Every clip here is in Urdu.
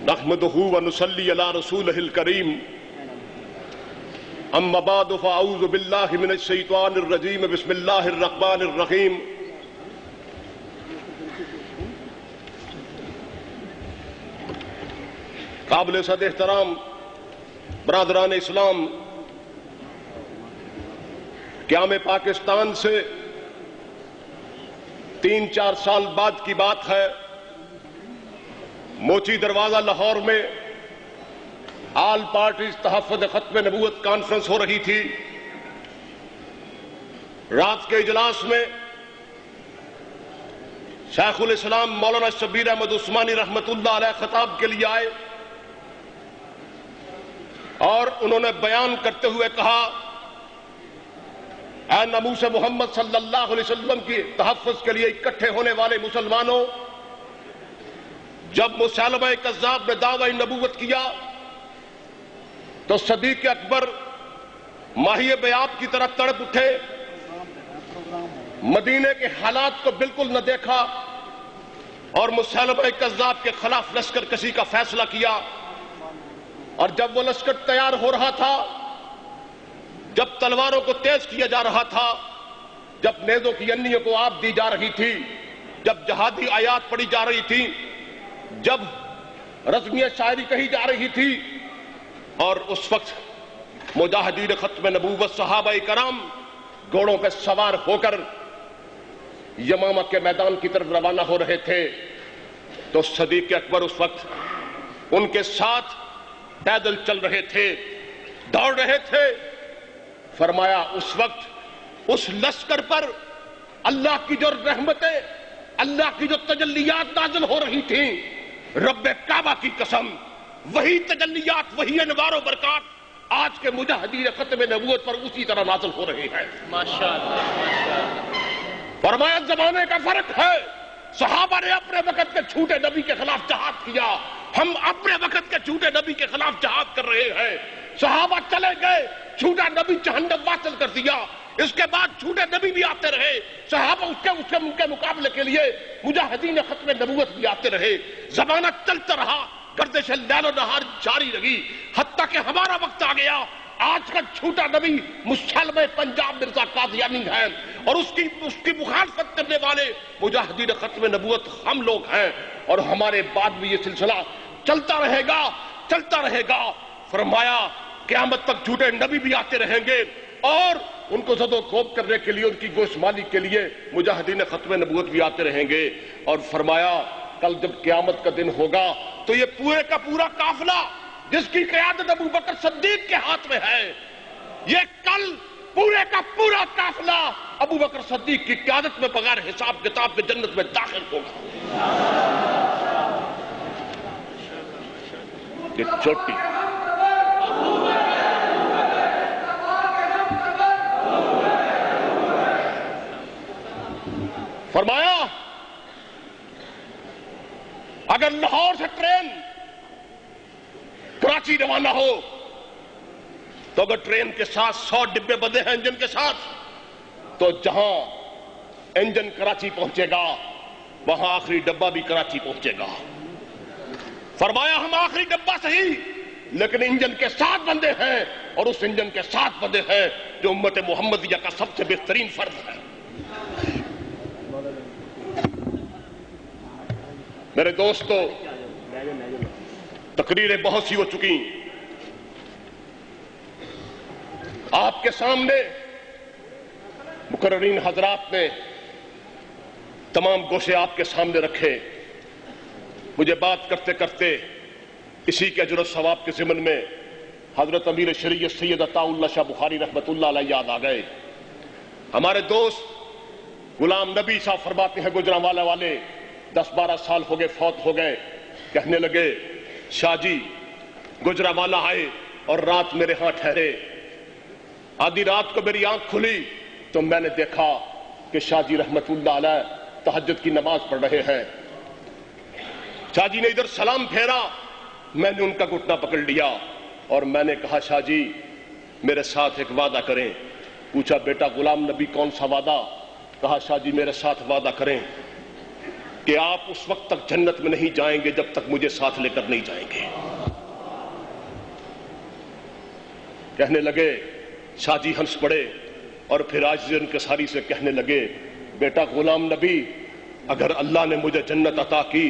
نحمدہ ونصلی علی رسولہ الکریم اما بعد فاعوذ باللہ من الشیطان الرجیم بسم اللہ الرحمن الرحیم قابل صد احترام برادران اسلام، قیام پاکستان سے 3-4 سال بعد کی بات ہے۔ موچی دروازہ لاہور میں آل پارٹیز تحفظ ختم نبوت کانفرنس ہو رہی تھی۔ رات کے اجلاس میں شیخ الاسلام مولانا شبیر احمد عثمانی رحمت اللہ علیہ خطاب کے لیے آئے اور انہوں نے بیان کرتے ہوئے کہا، اے ناموس محمد صلی اللہ علیہ وسلم کی تحفظ کے لیے اکٹھے ہونے والے مسلمانوں، جب مسیلمہ کذاب نے دعوی نبوت کیا تو صدیق اکبر ماہی بیاب کی طرح تڑپ اٹھے، مدینے کے حالات کو بالکل نہ دیکھا اور مسیلمہ کذاب کے خلاف لشکر کشی کا فیصلہ کیا۔ اور جب وہ لشکر تیار ہو رہا تھا، جب تلواروں کو تیز کیا جا رہا تھا، جب نیزوں کی انیوں کو آب دی جا رہی تھی، جب جہادی آیات پڑھی جا رہی تھی، جب رزمیہ شاعری کہی جا رہی تھی، اور اس وقت مجاہدین ختم نبوت صحابہ کرام گھوڑوں پہ سوار ہو کر یمامہ کے میدان کی طرف روانہ ہو رہے تھے، تو صدیق اکبر اس وقت ان کے ساتھ پیدل چل رہے تھے، دوڑ رہے تھے۔ فرمایا اس وقت اس لشکر پر اللہ کی جو رحمتیں، اللہ کی جو تجلیات نازل ہو رہی تھیں، رب کعبہ کی قسم، وہی تجلیات، وہی انوار و برکات آج کے مجاہدین ختم نبوت پر اسی طرح نازل ہو رہے ہیں۔ ماشاءاللہ۔ فرمایا زمانے کا فرق ہے، صحابہ نے اپنے وقت کے جھوٹے نبی کے خلاف جہاد کیا، ہم اپنے وقت کے جھوٹے نبی کے خلاف جہاد کر رہے ہیں۔ صحابہ چلے گئے، جھوٹا نبی جہنم واصل کر دیا، اس کے بعد جھوٹے نبی بھی آتے رہے، صحابہ ان کے مقابلے کے لیے مجاہدین ختم نبوت بھی آتے رہے۔ زمانہ چلتا رہا، گردش لیل و نہار جاری رہی، حتیٰ کہ ہمارا وقت آ گیا۔ آج کا جھوٹا نبی مسلمہ پنجاب مرزا قادیانی ہے، اور اس کی مخالفت کرنے والے مجاہدین ختم نبوت ہم لوگ ہیں، اور ہمارے بعد بھی یہ سلسلہ چلتا رہے گا، چلتا رہے گا۔ فرمایا قیامت تک جھوٹے نبی بھی آتے رہیں گے، اور ان کو زد و کوب کرنے کے لیے، ان کی گوش مالی کے لیے مجاہدین ختم نبوت بھی آتے رہیں گے۔ اور فرمایا کل جب قیامت کا دن ہوگا تو یہ پورے کا پورا قافلہ جس کی قیادت ابو بکر صدیق کے ہاتھ میں ہے، یہ کل پورے کا پورا قافلہ ابو بکر صدیق کی قیادت میں بغیر حساب کتاب کے جنت میں داخل ہوگا۔ یہ چھوٹی فرمایا اگر لاہور سے ٹرین کراچی روانہ ہو تو اگر ٹرین کے ساتھ 100 ڈبے بندے ہیں انجن کے ساتھ، تو جہاں انجن کراچی پہنچے گا وہاں آخری ڈبہ بھی کراچی پہنچے گا۔ فرمایا ہم آخری ڈبہ صحیح، لیکن انجن کے 7 بندے ہیں، اور اس انجن کے 7 بندے ہیں جو امت محمدیہ کا سب سے بہترین فرد ہے۔ میرے دوستو، تقریریں بہت سی ہو چکی، آپ کے سامنے مقررین حضرات نے تمام گوشے آپ کے سامنے رکھے۔ مجھے بات کرتے کرتے اسی کے اجر و ثواب کے ضمن میں حضرت امیر شریعت سید عطا اللہ شاہ بخاری رحمت اللہ علیہ یاد آ گئے۔ ہمارے دوست غلام نبی صاحب فرماتے ہیں، گجرانوالہ والے 10-12 سال ہو گئے فوت ہو گئے، کہنے لگے شاہ جی گجرانوالہ آئے اور رات میرے ہاں ٹھہرے، آدھی رات کو میری آنکھ کھلی تو میں نے دیکھا کہ شاہ جی رحمت اللہ علیہ تہجد کی نماز پڑھ رہے ہیں۔ شاہ جی نے ادھر سلام پھیرا، میں نے ان کا گھٹنا پکڑ لیا اور میں نے کہا شاہ جی میرے ساتھ ایک وعدہ کریں۔ پوچھا بیٹا غلام نبی کون سا وعدہ؟ کہا شاہ جی میرے ساتھ وعدہ کریں کہ آپ اس وقت تک جنت میں نہیں جائیں گے جب تک مجھے ساتھ لے کر نہیں جائیں گے۔ کہنے لگے، شاہ جی ہنس پڑے اور پھر عاجز انکساری سے کہنے لگے، بیٹا غلام نبی، اگر اللہ نے مجھے جنت عطا کی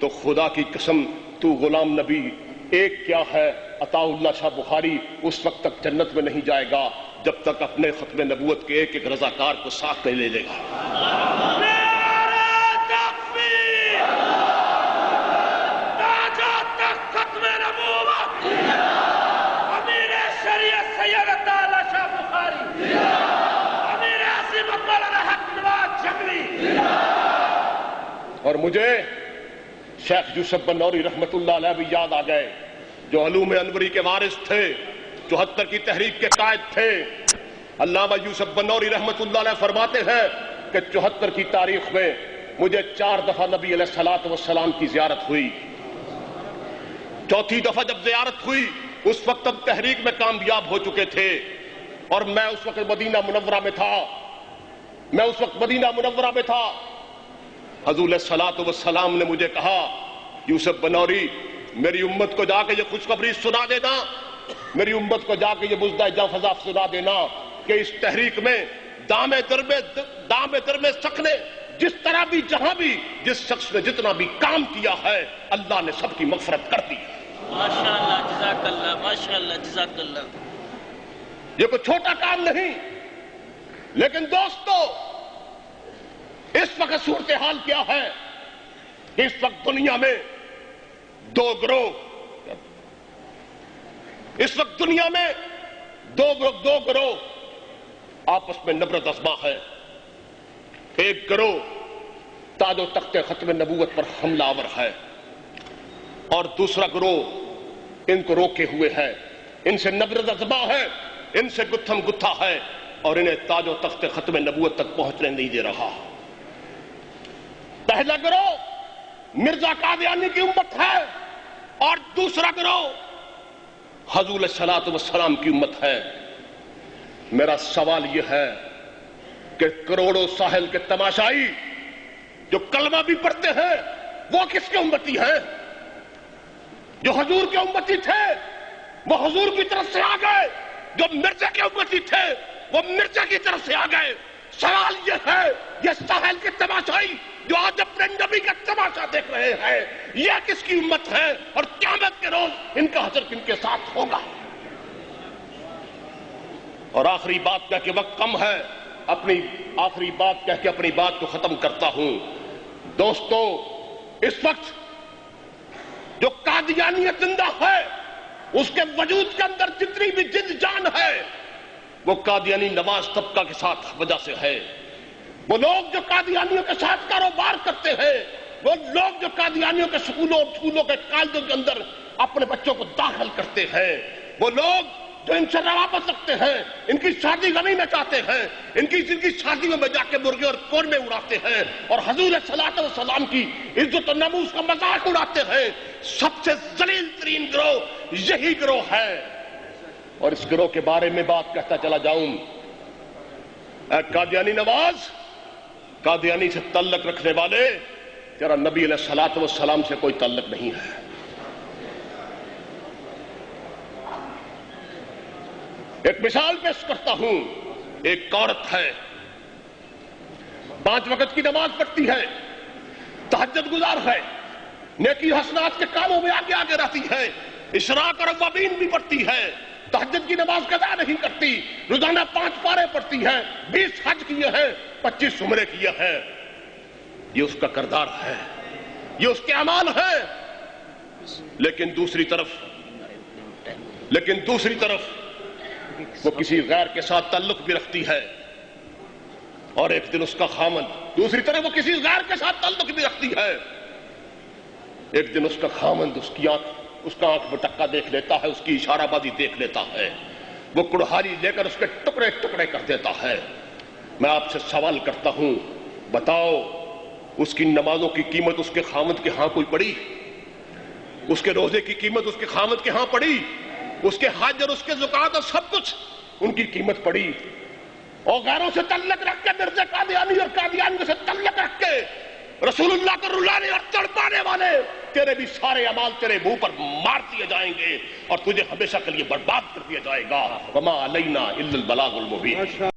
تو خدا کی قسم تو غلام نبی ایک کیا ہے عطا اللہ شاہ بخاری اس وقت تک جنت میں نہیں جائے گا جب تک اپنے ختم نبوت کے ایک ایک رضاکار کو ساتھ میں لے لے گا۔ اور مجھے شیخ یوسف بنوری رحمت اللہ علیہ بھی یاد آ گئے، جو علوم انوری کے وارث تھے، 74 کی تحریک کے قائد تھے۔ علامہ یوسف بنوری رحمت اللہ علیہ فرماتے ہیں کہ 74 کی تاریخ میں مجھے 4 دفعہ نبی علیہ الصلوۃ والسلام کی زیارت ہوئی۔ چوتھی دفعہ جب زیارت ہوئی اس وقت اب تحریک میں کامیاب ہو چکے تھے، اور میں اس وقت مدینہ منورہ میں تھا۔ حضور علیہ الصلوۃ والسلام نے مجھے کہا، یوسف بنوری میری امت کو جا کے یہ خوشخبری سنا دینا، میری امت کو جا کے یہ مژدہ جاں سنا دینا کہ اس تحریک میں دام در میں سخ نے جس طرح بھی جہاں بھی جس شخص نے جتنا بھی کام کیا ہے اللہ نے سب کی مغفرت کر دی۔ ماشاءاللہ، جزاک اللہ، ماشاءاللہ، جزاک اللہ۔ یہ کوئی چھوٹا کام نہیں، لیکن دوستو اس وقت صورتحال کیا ہے کہ اس وقت دنیا میں دو گروہ آپس میں نبرد ازما ہے۔ ایک گروہ تاج و تخت ختم نبوت پر حملہ آور ہے، اور دوسرا گروہ ان کو روکے ہوئے ہے، ان سے نبرد ازما ہے، ان سے گتھم گتھا ہے، اور انہیں تاج و تخت ختم نبوت تک پہنچنے نہیں دے رہا۔ پہلا گروہ مرزا قادیانی کی امت ہے، اور دوسرا گروہ حضور علیہ الصلوۃ والسلام کی امت ہے۔ میرا سوال یہ ہے کہ کروڑوں ساحل کے تماشائی جو کلمہ بھی پڑھتے ہیں وہ کس کے امتی ہیں؟ جو حضور کے امتی تھے وہ حضور کی طرف سے آ گئے، جو مرزا کے امتی تھے وہ مرزا کی طرف سے آ گئے۔ سوال یہ ہے، یہ ساحل کے تماشائی جو آج اپنے نبی کا تماشا دیکھ رہے ہیں یہ کس کی امت ہے، اور قیامت کے روز ان کا حشر کن کے ساتھ ہوگا؟ اور آخری بات کہہ کے وقت کم ہے، اپنی آخری بات کہہ کے اپنی بات کو ختم کرتا ہوں۔ دوستو اس وقت جو قادیانیت زندہ ہے اس کے وجود کے اندر جتنی بھی جد جان ہے وہ قادیانی نواز طبقہ کے ساتھ وجہ سے ہے۔ وہ لوگ جو قادیانیوں کے ساتھ کاروبار کرتے ہیں، وہ لوگ جو قادیانیوں کے سکولوں کے کالجوں کے اندر اپنے بچوں کو داخل کرتے ہیں، وہ لوگ جو ان سے روابط رکھتے ہیں، ان کی شادی غمی میں چاہتے ہیں، ان کی شادیوں میں جا کے مرغے اور قورمے اڑاتے ہیں، اور حضور علیہ الصلوۃ والسلام کی عزت و ناموس کا مذاق اڑاتے ہیں، سب سے ذلیل ترین گروہ یہی گروہ ہے۔ اور اس گروہ کے بارے میں بات کہتا چلا جاؤں، اے قادیانی نواز، قادیانی سے تعلق رکھنے والے، تیرا نبی علیہ الصلوۃ والسلام سے کوئی تعلق نہیں ہے۔ ایک مثال پیش کرتا ہوں، ایک عورت ہے، 5 وقت کی نماز پڑھتی ہے، تہجد گزار ہے، نیکی حسنات کے کاموں میں آگے آگے رہتی ہے، اشراق اور اوابین بھی پڑھتی ہے، تہجد کی نماز قضا نہیں کرتی، روزانہ 5 پارے پڑھتی ہے، 20 حج کیے ہیں، 25 عمرے کیے ہیں۔ یہ اس کا کردار ہے، یہ اس کے اعمال ہیں۔ لیکن دوسری طرف وہ کسی غیر کے ساتھ تعلق بھی رکھتی ہے، اور ایک دن اس کا خامند دوسری طرف وہ کسی غیر کے ساتھ تعلق بھی رکھتی ہے، ایک دن اس کا خامند اس کا آنکھ بٹکا دیکھ لیتا ہے، اس کی اشارہ بازی دیکھ لیتا ہے، وہ کڑہاری لے کر اس کے ٹکڑے ٹکڑے کر دیتا ہے۔ میں آپ سے سوال کرتا ہوں، بتاؤ اس کی نمازوں کی قیمت اس کے خامند کے ہاں کوئی پڑی؟ اس کے روزے کی قیمت اس کے خامند کے ہاں پڑی؟ اس کے حج اور اس کے زکات اور سب کچھ ان کی قیمت پڑی؟ اور غیروں سے تعلق رکھ کے مرزا قادیانی اور قادیانیوں سے تعلق رکھ کے رسول اللہ کو رلانے اور تڑپانے والے تیرے بھی سارے اعمال تیرے منہ پر مار دیے جائیں گے اور تجھے ہمیشہ کے لیے برباد کر دیا جائے گا. وما علینا الا البلاغ المبین.